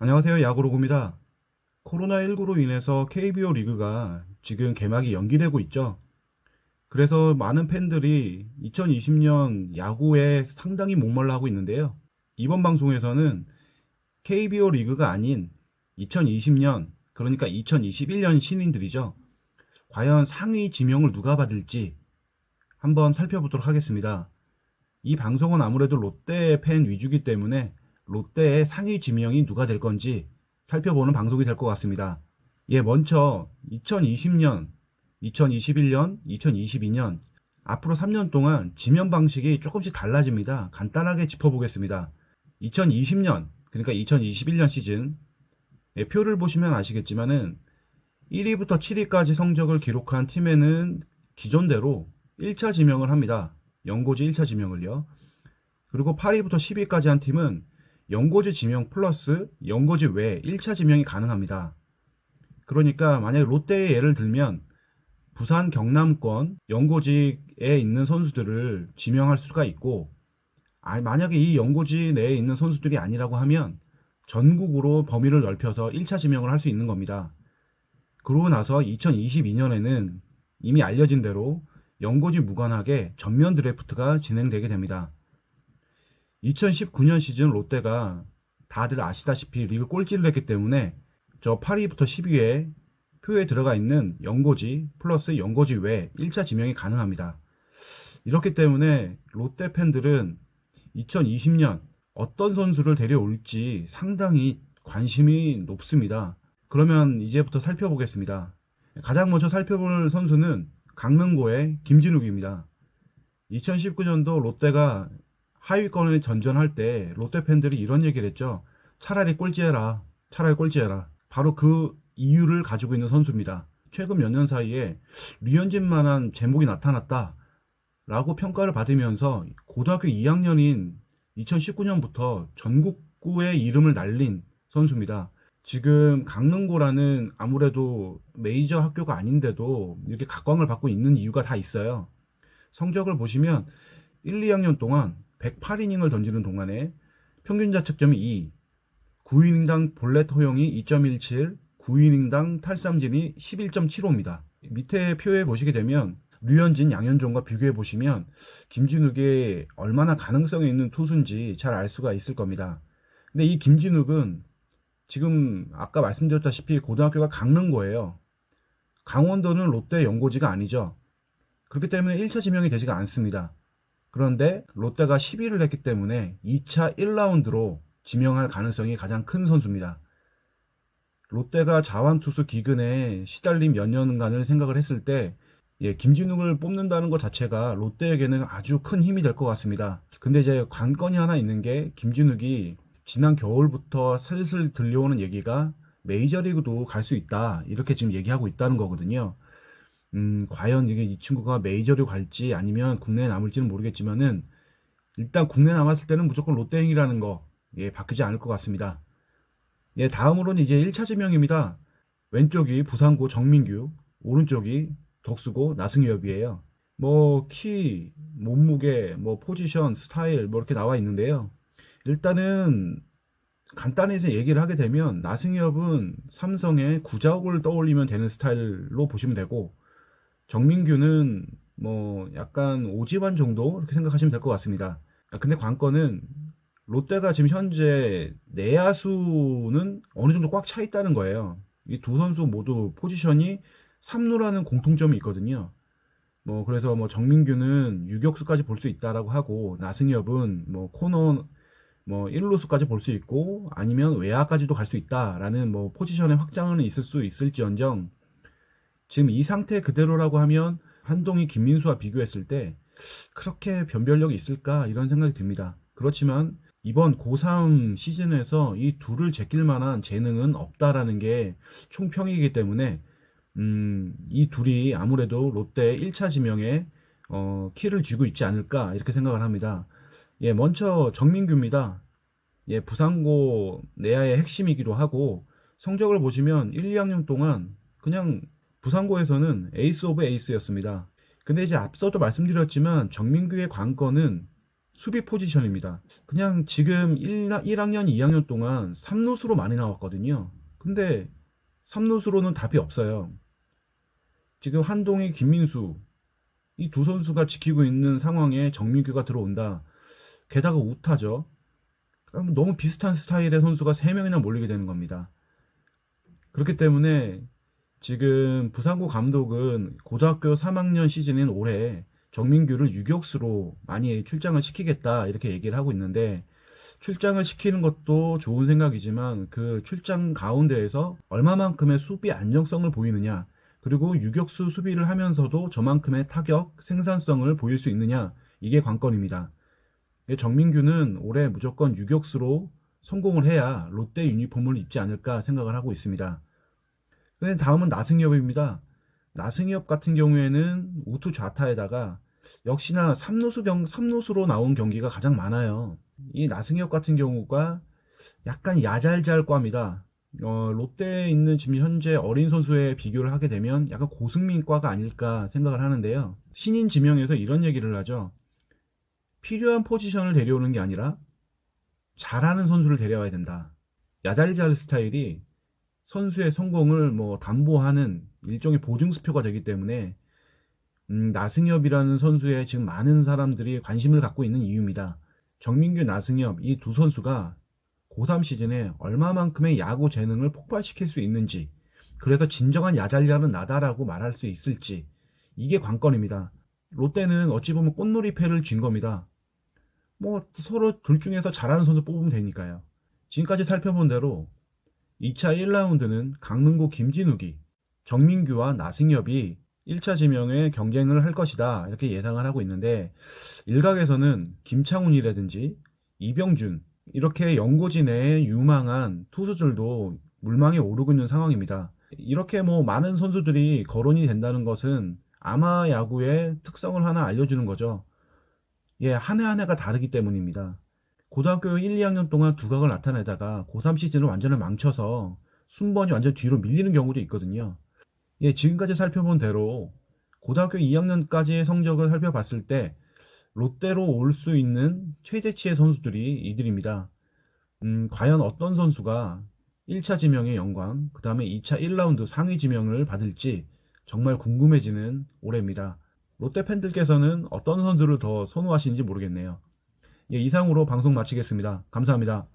안녕하세요. 야구로고입니다. 코로나19로 인해서 KBO 리그가 지금 개막이 연기되고 있죠. 그래서 많은 팬들이 2020년 야구에 상당히 목말라 하고 있는데요. 이번 방송에서는 KBO 리그가 아닌 2020년, 그러니까 2021년 신인들이죠. 과연 상위 지명을 누가 받을지 한번 살펴보도록 하겠습니다. 이 방송은 아무래도 롯데 팬 위주이기 때문에 롯데의 상위 지명이 누가 될 건지 살펴보는 방송이 될 것 같습니다. 먼저 2020년, 2021년, 2022년 앞으로 3년 동안 지명 방식이 조금씩 달라집니다. 간단하게 짚어보겠습니다. 2020년, 그러니까 2021년 시즌 표를 보시면 아시겠지만은 1위부터 7위까지 성적을 기록한 팀에는 기존대로 1차 지명을 합니다. 연고지 1차 지명을요. 그리고 8위부터 10위까지 한 팀은 연고지 지명 플러스 연고지 외 1차 지명이 가능합니다. 그러니까 만약에 롯데의 예를 들면 부산 경남권 연고지에 있는 선수들을 지명할 수가 있고, 만약에 이 연고지 내에 있는 선수들이 아니라고 하면 전국으로 범위를 넓혀서 1차 지명을 할 수 있는 겁니다. 그러고 나서 2022년에는 이미 알려진 대로 연고지 무관하게 전면 드래프트가 진행되게 됩니다. 2019년 시즌 롯데가 다들 아시다시피 리그 꼴찌를 했기 때문에 저 8위부터 10위에 표에 들어가 있는 연고지 플러스 연고지 외 1차 지명이 가능합니다. 이렇기 때문에 롯데 팬들은 2020년 어떤 선수를 데려올지 상당히 관심이 높습니다. 그러면 이제부터 살펴보겠습니다. 가장 먼저 살펴볼 선수는 강릉고의 김진욱입니다. 2019년도 롯데가 하위권을 전전할 때 롯데 팬들이 이런 얘기를 했죠. 차라리 꼴찌해라. 차라리 꼴찌해라. 바로 그 이유를 가지고 있는 선수입니다. 최근 몇 년 사이에 류현진만한 제목이 나타났다 라고 평가를 받으면서 고등학교 2학년인 2019년부터 전국구의 이름을 날린 선수입니다. 지금 강릉고라는 아무래도 메이저 학교가 아닌데도 이렇게 각광을 받고 있는 이유가 다 있어요. 성적을 보시면 1, 2학년 동안 108이닝을 던지는 동안에 평균 자책점이 2, 9이닝당 볼넷 허용이 2.17, 9이닝당 탈삼진이 11.75입니다. 밑에 표에 보시게 되면 류현진, 양현종과 비교해 보시면 김진욱이 얼마나 가능성이 있는 투수인지 잘 알 수가 있을 겁니다. 근데 이 김진욱은 지금 아까 말씀드렸다시피 고등학교가 강릉고예요. 강원도는 롯데 연고지가 아니죠. 그렇기 때문에 1차 지명이 되지가 않습니다. 그런데 롯데가 10위를 했기 때문에 2차 1라운드로 지명할 가능성이 가장 큰 선수입니다. 롯데가 자완투수 기근에 시달린 몇 년간을 생각을 했을 때 김진욱을 뽑는다는 것 자체가 롯데에게는 아주 큰 힘이 될 것 같습니다. 근데 이제 관건이 하나 있는 게 김진욱이 지난 겨울부터 슬슬 들려오는 얘기가 메이저리그도 갈 수 있다 이렇게 지금 얘기하고 있다는 거거든요. 과연 이게 이 친구가 메이저리그 갈지 아니면 국내에 남을지는 모르겠지만은 일단 국내에 남았을 때는 무조건 롯데행이라는 거 바뀌지 않을 것 같습니다. 다음으로는 이제 1차 지명입니다. 왼쪽이 부산고 정민규, 오른쪽이 덕수고 나승엽이에요. 뭐 키, 몸무게, 뭐 포지션, 스타일 뭐 이렇게 나와 있는데요. 일단은 간단해서 얘기를 하게 되면 나승엽은 삼성의 구자욱을 떠올리면 되는 스타일로 보시면 되고, 정민규는 뭐 약간 오지환 정도 이렇게 생각하시면 될 것 같습니다. 근데 관건은 롯데가 지금 현재 내야수는 어느 정도 꽉 차 있다는 거예요. 이 두 선수 모두 포지션이 3루라는 공통점이 있거든요. 뭐 그래서 뭐 정민규는 유격수까지 볼 수 있다라고 하고, 나승엽은 뭐 코너 뭐 1루수까지 볼 수 있고 아니면 외야까지도 갈 수 있다라는 뭐 포지션의 확장은 있을 수 있을지언정, 지금 이 상태 그대로라고 하면 한동희, 김민수와 비교했을 때 그렇게 변별력이 있을까 이런 생각이 듭니다. 그렇지만 이번 고3 시즌에서 이 둘을 제낄 만한 재능은 없다라는 게 총평이기 때문에 이 둘이 아무래도 롯데 1차 지명에 키를 쥐고 있지 않을까 이렇게 생각을 합니다. 먼저 정민규입니다. 부산고 내야의 핵심이기도 하고, 성적을 보시면 1, 2학년 동안 그냥 부산고에서는 에이스 오브 에이스였습니다. 근데 이제 앞서도 말씀드렸지만 정민규의 관건은 수비 포지션입니다. 그냥 지금 1학년, 2학년 동안 3루수로 많이 나왔거든요. 근데 3루수로는 답이 없어요. 지금 한동희, 김민수 이 두 선수가 지키고 있는 상황에 정민규가 들어온다. 게다가 우타죠. 그럼 너무 비슷한 스타일의 선수가 3명이나 몰리게 되는 겁니다. 그렇기 때문에 지금 부상구 감독은 고등학교 3학년 시즌인 올해 정민규를 유격수로 많이 출장을 시키겠다 이렇게 얘기를 하고 있는데, 출장을 시키는 것도 좋은 생각이지만 그 출장 가운데에서 얼마만큼의 수비 안정성을 보이느냐, 그리고 유격수 수비를 하면서도 저만큼의 타격 생산성을 보일 수 있느냐, 이게 관건입니다. 정민규는 올해 무조건 유격수로 성공을 해야 롯데 유니폼을 입지 않을까 생각을 하고 있습니다. 다음은 나승엽입니다. 나승엽 같은 경우에는 우투 좌타에다가 역시나 3루수로 나온 경기가 가장 많아요. 이 나승엽 같은 경우가 약간 야잘잘과입니다. 롯데에 있는 지금 현재 어린 선수에 비교를 하게 되면 약간 고승민과가 아닐까 생각을 하는데요. 신인 지명에서 이런 얘기를 하죠. 필요한 포지션을 데려오는 게 아니라 잘하는 선수를 데려와야 된다. 야잘잘 스타일이 선수의 성공을 담보하는 일종의 보증수표가 되기 때문에 나승엽이라는 선수에 지금 많은 사람들이 관심을 갖고 있는 이유입니다. 정민규, 나승엽 이 두 선수가 고3 시즌에 얼마만큼의 야구 재능을 폭발시킬 수 있는지, 그래서 진정한 야잘잘은 나다라고 말할 수 있을지, 이게 관건입니다. 롯데는 어찌 보면 꽃놀이패를 쥔 겁니다. 서로 둘 중에서 잘하는 선수 뽑으면 되니까요. 지금까지 살펴본 대로 2차 1라운드는 강릉구 김진욱이 정민규와 나승엽이 1차 지명에 경쟁을 할 것이다 이렇게 예상을 하고 있는데, 일각에서는 김창훈이라든지 이병준 이렇게 연고지 내에 유망한 투수들도 물망에 오르고 있는 상황입니다. 이렇게 많은 선수들이 거론이 된다는 것은 아마 야구의 특성을 하나 알려주는 거죠. 예, 한 해 한 해가 다르기 때문입니다. 고등학교 1, 2학년 동안 두각을 나타내다가 고3 시즌을 완전히 망쳐서 순번이 완전 뒤로 밀리는 경우도 있거든요. 예, 지금까지 살펴본 대로 고등학교 2학년까지의 성적을 살펴봤을 때 롯데로 올 수 있는 최대치의 선수들이 이들입니다. 과연 어떤 선수가 1차 지명의 영광, 그 다음에 2차 1라운드 상위 지명을 받을지 정말 궁금해지는 올해입니다. 롯데 팬들께서는 어떤 선수를 더 선호하시는지 모르겠네요. 예, 이상으로 방송 마치겠습니다. 감사합니다.